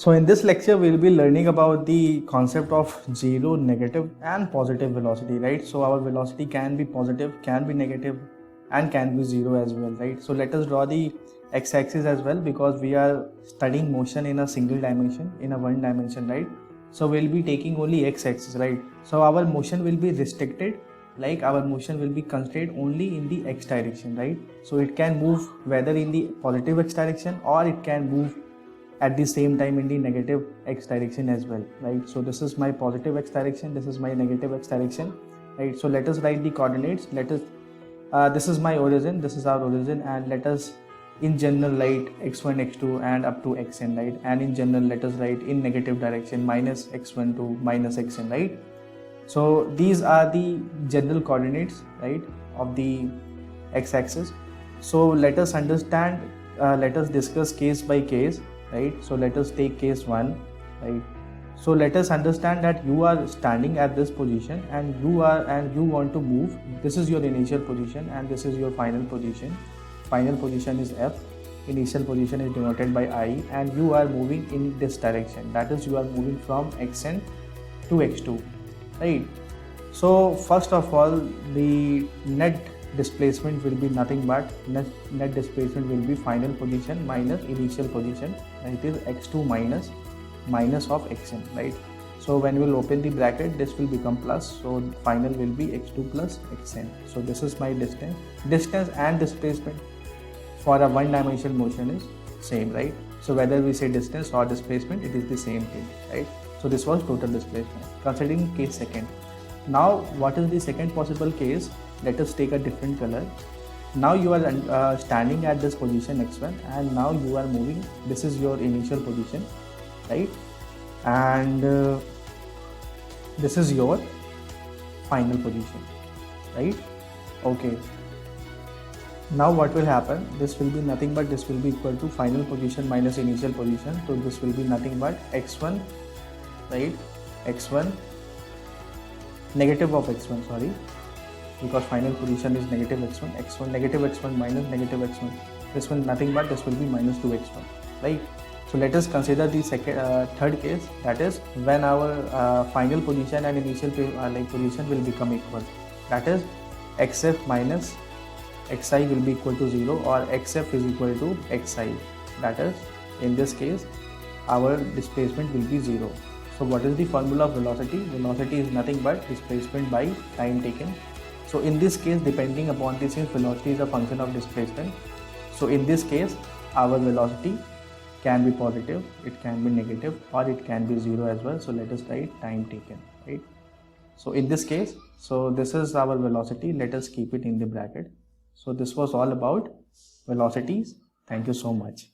So in this lecture, we'll be learning about the concept of zero, negative and positive velocity, right? So our velocity can be positive, can be negative and can be zero as well, right? So let us draw the x-axis as well, because we are studying motion in a single dimension, in a one dimension, right? So we'll be taking only x-axis, right? So our motion will be restricted, like our motion will be constrained only in the x direction, right? So it can move whether in the positive x direction or it can move at the same time in the negative x direction as well, right? So this is my positive x direction, this is my negative x direction, right? So let us write the coordinates. Let us this is my origin, this is our origin, and let us in general write x1 x2 and up to xn, right? And in general let us write in negative direction minus x1 to minus xn, right? So these are the general coordinates, right, of the x-axis. So let us understand, let us discuss case by case, right? So let us take case 1, right? So let us understand that you are standing at this position and you want to move. This is your initial position and this is your final position. Final position is F, initial position is denoted by I, and you are moving in this direction. That is, you are moving from xn to x2, right? So first of all, the net displacement will be nothing but net displacement will be final position minus initial position, and it is x2 minus of xn, right? So when we will open the bracket, this will become plus, so final will be x2 plus xn. So this is my distance and displacement for a one dimensional motion is same, right? So whether we say distance or displacement, it is the same thing, right? So this was total displacement considering case second. Now what is the second possible case? Let us take a different color. Now you are standing at this position x1 and now you are moving. This is your initial position, right? And this is your final position, right? Okay. Now what will happen? This will be nothing but this will be equal to final position minus initial position. So this will be nothing but x1, right? x1 negative of x1, sorry, because final position is negative x1, negative x1 minus negative x1. This will nothing but this will be minus 2x1, right? So let us consider the third case, that is when our final position and initial position will become equal. That is xf minus xi will be equal to 0, or xf is equal to xi. That is, in this case, our displacement will be 0. So what is the formula of velocity? Velocity is nothing but displacement by time taken. So in this case, depending upon this, since velocity is a function of displacement, so in this case, our velocity can be positive, it can be negative, or it can be 0 as well. So let us write time taken, right? So in this case, so this is our velocity. Let us keep it in the bracket. So this was all about velocities. Thank you so much.